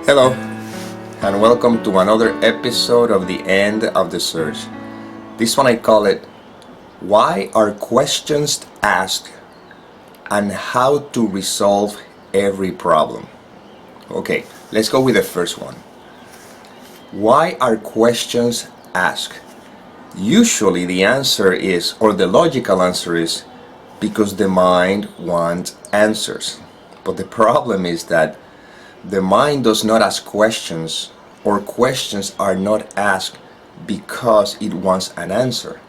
Hello, and welcome to another episode of The End of the Search. This one I call it, Why Are Questions Asked and How to Resolve Every Problem. Okay, let's go with the first one. Why are questions asked? Usually the answer is, or the logical answer is, because the mind wants answers. But the problem is that the mind does not ask questions, or questions are not asked because it wants an answer.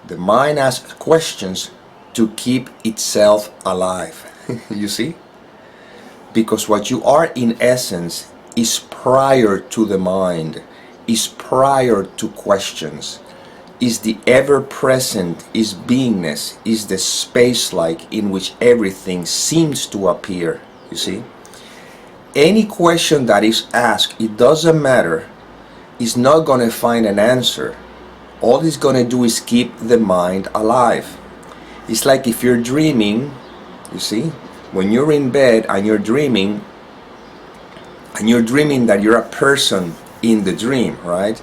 The mind asks questions to keep itself alive. You see? Because what you are in essence is prior to the mind, is prior to questions, is the ever-present, is beingness, is the space-like in which everything seems to appear. You see? Any question that is asked, it doesn't matter, is not going to find an answer. All it's going to do is keep the mind alive. It's like if you're dreaming, you see, when you're in bed and you're dreaming that you're a person in the dream, right?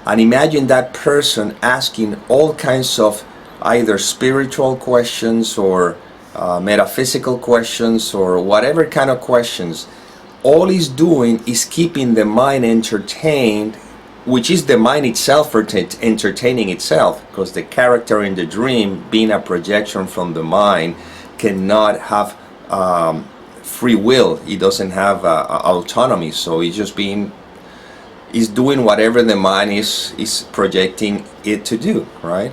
And imagine that person asking all kinds of either spiritual questions or metaphysical questions or whatever kind of questions. All he's doing is keeping the mind entertained, which is the mind itself entertaining itself, because the character in the dream, being a projection from the mind, cannot have free will. He doesn't have autonomy, so he's just he's doing whatever the mind is projecting it to do, right?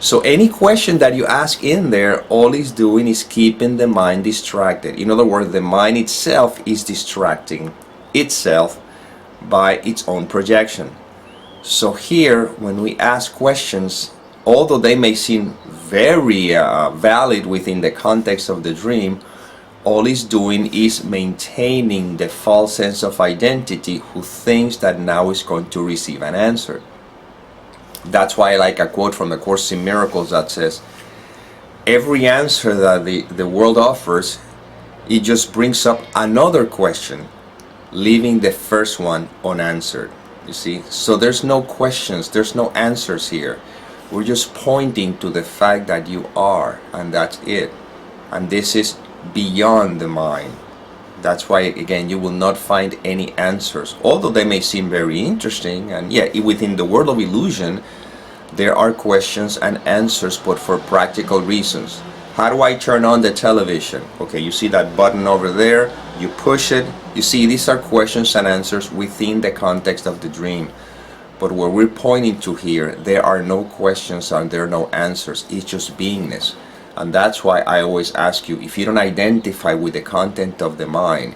So any question that you ask in there, all it's doing is keeping the mind distracted. In other words, the mind itself is distracting itself by its own projection. So here, when we ask questions, although they may seem very valid within the context of the dream, all it's doing is maintaining the false sense of identity who thinks that now is going to receive an answer. That's why I like a quote from the Course in Miracles that says, every answer that the world offers, it just brings up another question, leaving the first one unanswered. You see? So there's no questions, there's no answers here. We're just pointing to the fact that you are, and that's it. And this is beyond the mind. That's why, again, you will not find any answers, although they may seem very interesting. And yeah, within the world of illusion, there are questions and answers, but for practical reasons. How do I turn on the television? Okay, you see that button over there, you push it. You see, these are questions and answers within the context of the dream. But what we're pointing to here, there are no questions and there are no answers. It's just beingness. And that's why I always ask you, if you don't identify with the content of the mind,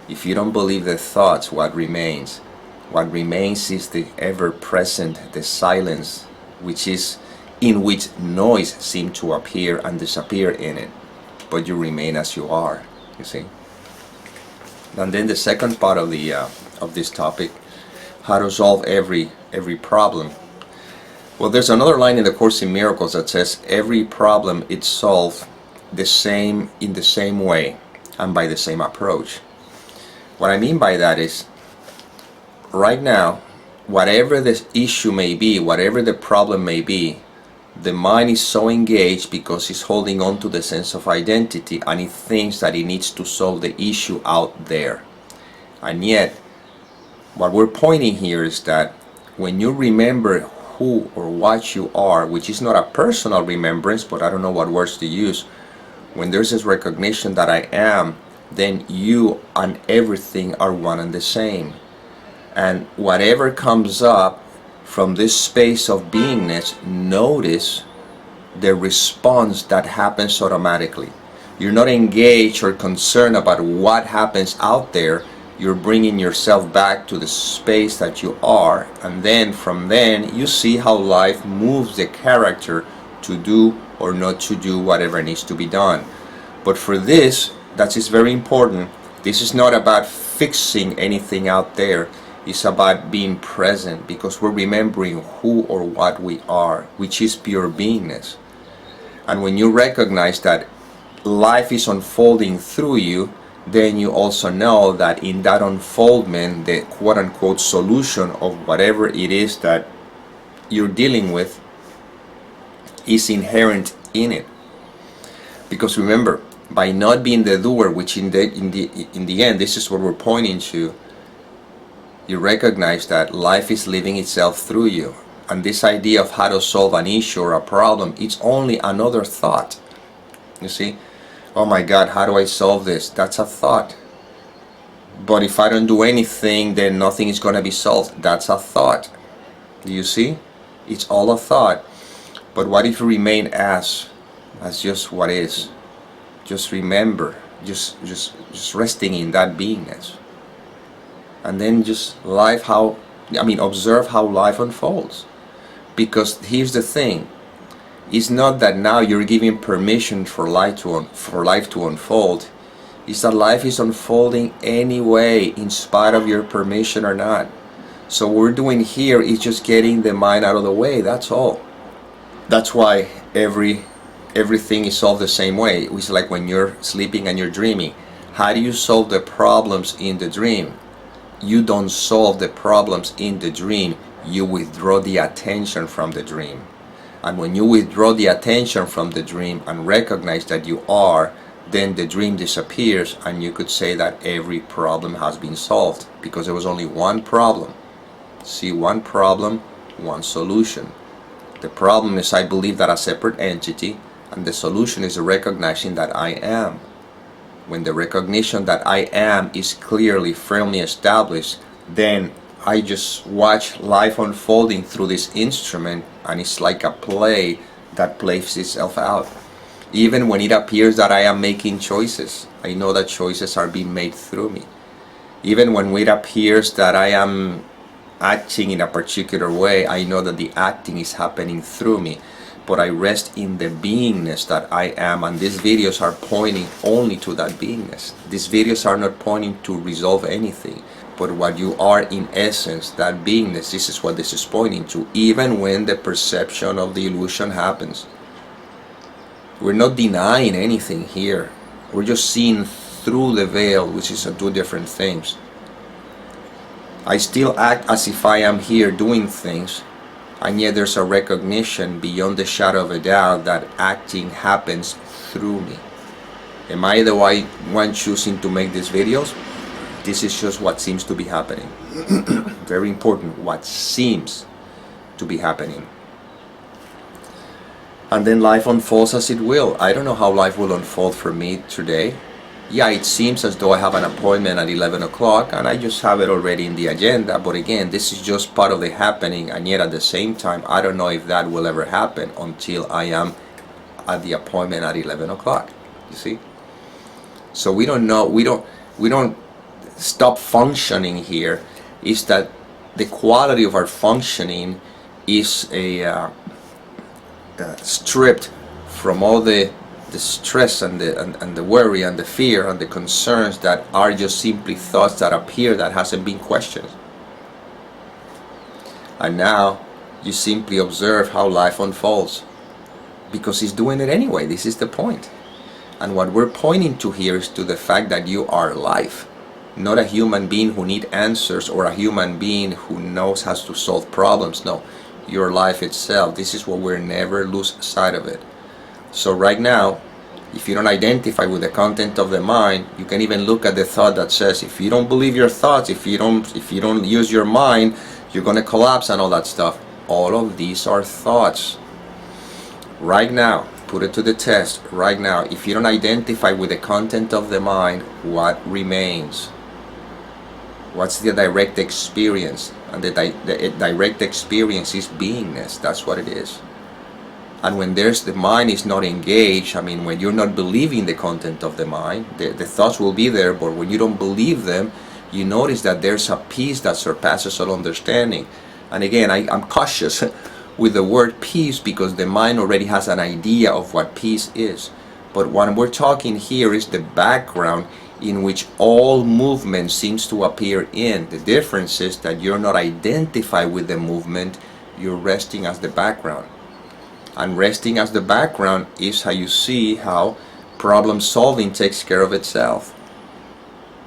if you don't believe the thoughts, what remains? What remains is the ever-present, the silence, which is in which noise seems to appear and disappear in it. But you remain as you are, you see. And then the second part of this topic, how to solve every problem. Well, there's another line in the Course in Miracles that says every problem is solved in the same way and by the same approach. What I mean by that is, right now, whatever the issue may be, whatever the problem may be, the mind is so engaged because it's holding on to the sense of identity and it thinks that it needs to solve the issue out there. And yet, what we're pointing here is that when you remember who or what you are, which is not a personal remembrance, but I don't know what words to use, when there's this recognition that I am, then you and everything are one and the same. And whatever comes up from this space of beingness, notice the response that happens automatically. You're not engaged or concerned about what happens out there. You're bringing yourself back to the space that you are, and then from then you see how life moves the character to do or not to do whatever needs to be done. But for this, that is very important. This is not about fixing anything out there. It's about being present, because we're remembering who or what we are, which is pure beingness. And when you recognize that life is unfolding through you, then you also know that in that unfoldment, the quote-unquote solution of whatever it is that you're dealing with is inherent in it. Because remember, by not being the doer, which in the end, this is what we're pointing to, you recognize that life is living itself through you. And this idea of how to solve an issue or a problem, it's only another thought. You see? Oh my God, how do I solve this? That's a thought. But if I don't do anything, then nothing is going to be solved. That's a thought. Do you see? It's all a thought. But what if you remain as just what is? Just remember, just resting in that beingness. And then just observe how life unfolds. Because here's the thing. It's not that now you're giving permission for life to unfold. It's that life is unfolding anyway, in spite of your permission or not. So what we're doing here is just getting the mind out of the way, that's all. That's why everything is solved the same way. It's like when you're sleeping and you're dreaming. How do you solve the problems in the dream? You don't solve the problems in the dream. You withdraw the attention from the dream. And when you withdraw the attention from the dream and recognize that you are, then the dream disappears, and you could say that every problem has been solved, because there was only one problem. See, one problem, one solution. The problem is I believe that a separate entity, and the solution is recognizing that I am. When the recognition that I am is clearly, firmly established, then I just watch life unfolding through this instrument, and it's like a play that plays itself out. Even when it appears that I am making choices, I know that choices are being made through me. Even when it appears that I am acting in a particular way, I know that the acting is happening through me. But I rest in the beingness that I am, and these videos are pointing only to that beingness. These videos are not pointing to resolve anything, but what you are in essence, that beingness. This is what this is pointing to, even when the perception of the illusion happens. We're not denying anything here. We're just seeing through the veil, which is two different things. I still act as if I am here doing things, and yet there's a recognition beyond the shadow of a doubt that acting happens through me. Am I the one choosing to make these videos? This is just what seems to be happening. Very important, what seems to be happening. And then life unfolds as it will. I don't know how life will unfold for me today. Yeah, it seems as though I have an appointment at 11 o'clock and I just have it already in the agenda. But again, this is just part of the happening, and yet at the same time, I don't know if that will ever happen until I am at the appointment at 11 o'clock. You see? So we don't know, we don't stop functioning here. Is that the quality of our functioning is stripped from all the stress and the worry and the fear and the concerns that are just simply thoughts that appear that hasn't been questioned. And now you simply observe how life unfolds, because it's doing it anyway. This is the point. And what we're pointing to here is to the fact that you are life, not a human being who needs answers or a human being who knows how to solve problems. No, your life itself. This is what we'll never lose sight of it. So right now, if you don't identify with the content of the mind, you can even look at the thought that says, if you don't believe your thoughts, if you don't use your mind, you're going to collapse and all that stuff. All of these are thoughts. Right now, put it to the test. Right now, if you don't identify with the content of the mind, what remains? What's the direct experience? And the direct experience is beingness. That's what it is. And when the mind is not engaged, when you're not believing the content of the mind, the thoughts will be there, but when you don't believe them, you notice that there's a peace that surpasses all understanding. And again, I'm cautious with the word peace because the mind already has an idea of what peace is. But what we're talking here is the background in which all movement seems to appear in. The difference is that you're not identified with the movement, you're resting as the background. And resting as the background is how you see how problem solving takes care of itself.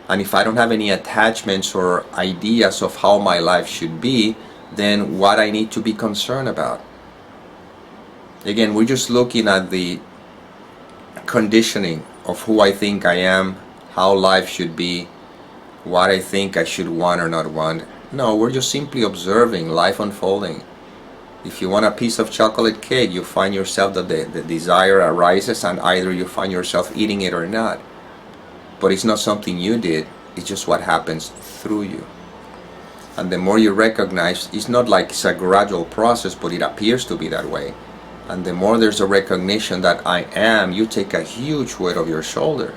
And if I don't have any attachments or ideas of how my life should be, then what I need to be concerned about? Again, we're just looking at the conditioning of who I think I am, how life should be, what I think I should want or not want. No, we're just simply observing life unfolding. If you want a piece of chocolate cake, you find yourself that the desire arises, and either you find yourself eating it or not. But it's not something you did, it's just what happens through you. And the more you recognize, it's not like it's a gradual process, but it appears to be that way. And the more there's a recognition that I am, you take a huge weight off your shoulder.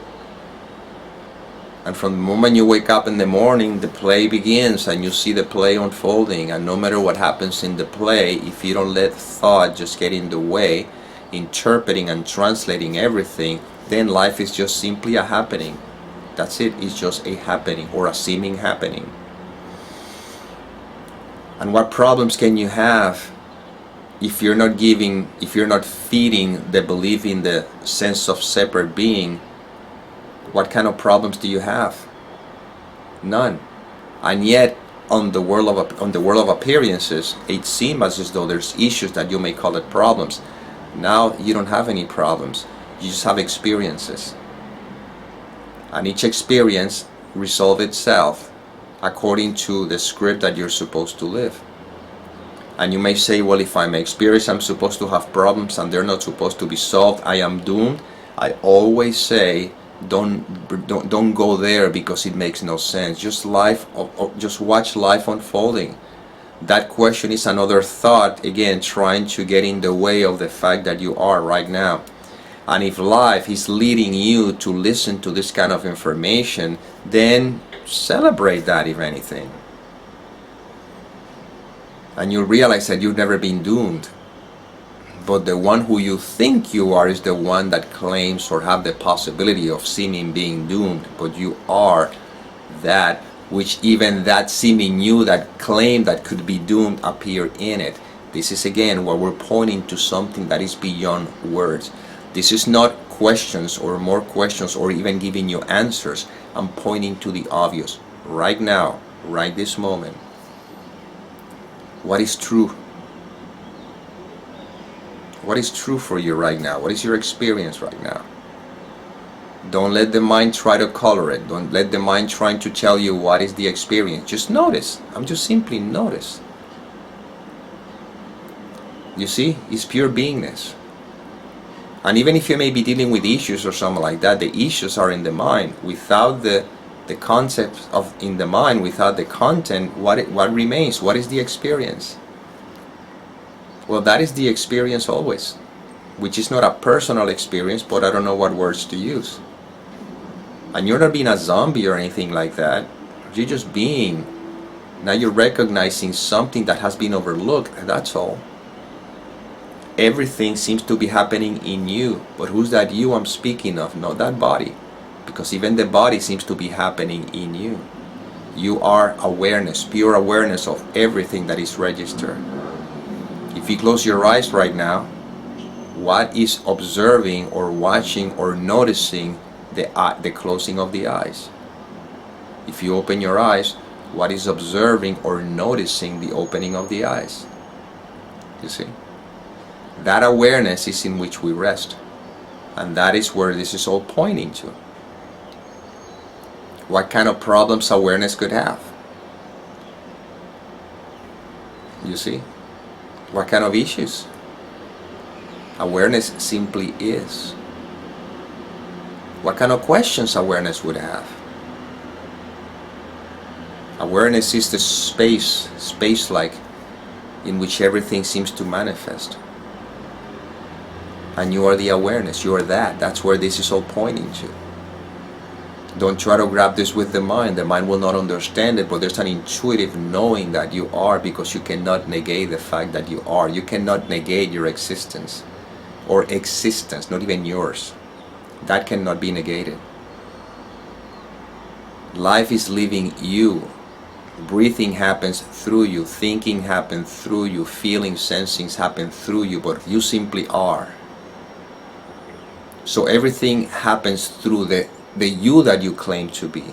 And from the moment you wake up in the morning, the play begins and you see the play unfolding. And no matter what happens in the play, if you don't let thought just get in the way, interpreting and translating everything, then life is just simply a happening. That's it, it's just a happening or a seeming happening. And what problems can you have if you're not feeding the belief in the sense of separate being? What kind of problems do you have? None. And yet, on the world of appearances, it seems as though there's issues that you may call it problems. Now you don't have any problems. You just have experiences. And each experience resolves itself according to the script that you're supposed to live. And you may say, well, if I'm experienced, I'm supposed to have problems and they're not supposed to be solved. I am doomed. I always say, don't go there, because it makes no sense. Just watch life unfolding. That question is another thought, again, trying to get in the way of the fact that you are right now. And if life is leading you to listen to this kind of information, then celebrate that, if anything. And you'll realize that you've never been doomed. But the one who you think you are is the one that claims or have the possibility of seeming being doomed. But you are that which even that seeming you that claim that could be doomed appear in it. This is again where we're pointing to something that is beyond words. This is not questions or more questions or even giving you answers. I'm pointing to the obvious right now, right this moment. What is true? What is true for you right now? What is your experience right now? Don't let the mind try to color it. Don't let the mind try to tell you what is the experience. Just notice. Just simply notice. You see, it's pure beingness. And even if you may be dealing with issues or something like that, the issues are in the mind. Without the concept of in the mind, without the content, what remains? What is the experience? Well, that is the experience always, which is not a personal experience, but I don't know what words to use. And you're not being a zombie or anything like that. You're just being. Now you're recognizing something that has been overlooked, and that's all. Everything seems to be happening in you, but who's that you I'm speaking of? Not that body, because even the body seems to be happening in you. You are awareness, pure awareness of everything that is registered. If you close your eyes right now, what is observing or watching or noticing the closing of the eyes? If you open your eyes, what is observing or noticing the opening of the eyes? You see? That awareness is in which we rest. And that is where this is all pointing to. What kind of problems awareness could have? You see? What kind of issues? Awareness simply is. What kind of questions awareness would have? Awareness is the space-like, in which everything seems to manifest. And you are the awareness, you are that. That's where this is all pointing to. Don't try to grab this with the mind will not understand it, but there's an intuitive knowing that you are, because you cannot negate the fact that you are. You cannot negate your existence, or existence, not even yours. That cannot be negated. Life is living you. Breathing happens through you, thinking happens through you, feeling, sensing happen through you, but you simply are. So everything happens through the you that you claim to be.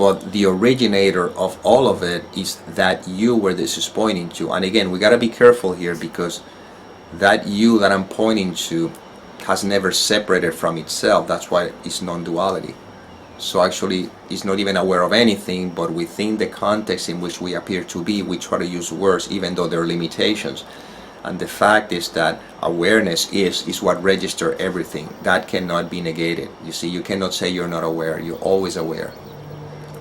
but the originator of all of it is that you where this is pointing to. And again, we got to be careful here, because that you that I'm pointing to has never separated from itself. That's why it's non-duality. So actually it's not even aware of anything, but within the context in which we appear to be, we try to use words even though there are limitations. And the fact is that awareness is what registers everything. That cannot be negated. You see, you cannot say you're not aware. You're always aware.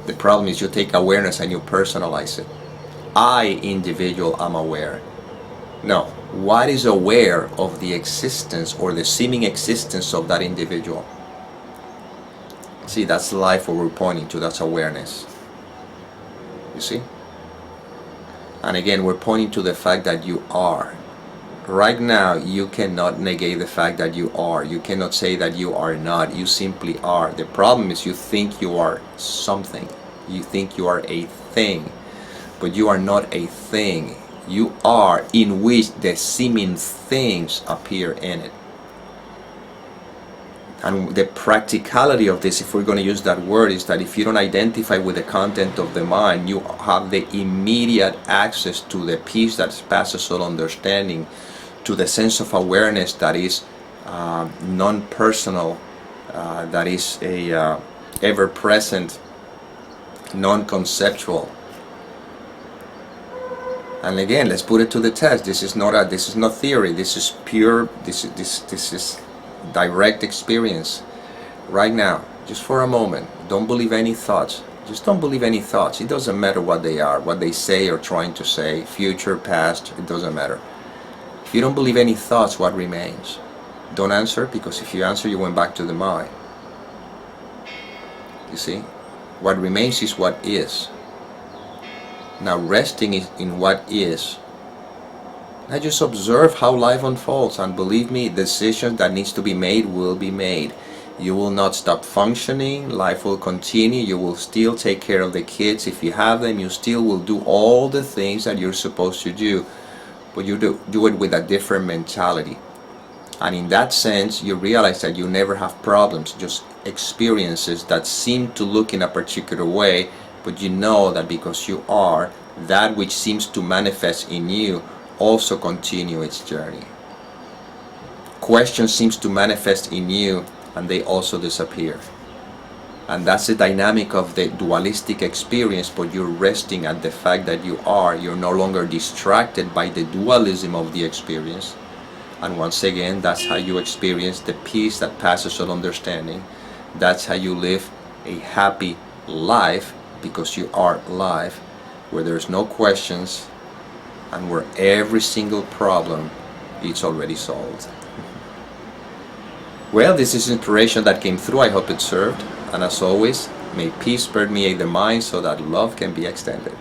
The problem is you take awareness and you personalize it. I, individual, am aware. No. What is aware of the existence or the seeming existence of that individual? See, that's life what we're pointing to. That's awareness. You see? And again, we're pointing to the fact that you are. Right now, you cannot negate the fact that you are. You cannot say that you are not. You simply are. The problem is you think you are something. You think you are a thing. But you are not a thing. You are in which the seeming things appear in it. And the practicality of this, if we're going to use that word, is that if you don't identify with the content of the mind, you have the immediate access to the peace that passes all understanding, to the sense of awareness that is non-personal, that is a ever-present, non-conceptual. And again, let's put it to the test. This is not theory. This is pure. This is direct experience. Right now, just for a moment, don't believe any thoughts. Just don't believe any thoughts. It doesn't matter what they are, what they say or trying to say, future, past. It doesn't matter. If you don't believe any thoughts, what remains? Don't answer, because if you answer, you went back to the mind. You see, what remains is what is. Now, resting is in what is. Now just observe how life unfolds, and believe me, decisions that needs to be made will be made. You will not stop functioning. Life will continue. You will still take care of the kids if you have them. You still will do all the things that you're supposed to do, but you do it with a different mentality. And in that sense, you realize that you never have problems, just experiences that seem to look in a particular way, but you know that because you are, that which seems to manifest in you also continue its journey. Question seems to manifest in you and they also disappear. And that's the dynamic of the dualistic experience, but you're resting at the fact that you are. You're no longer distracted by the dualism of the experience. And once again, that's how you experience the peace that passes all understanding. That's how you live a happy life, because you are life, where there's no questions and where every single problem is already solved. Well, this is inspiration that came through. I hope it served. And as always, may peace permeate the mind so that love can be extended.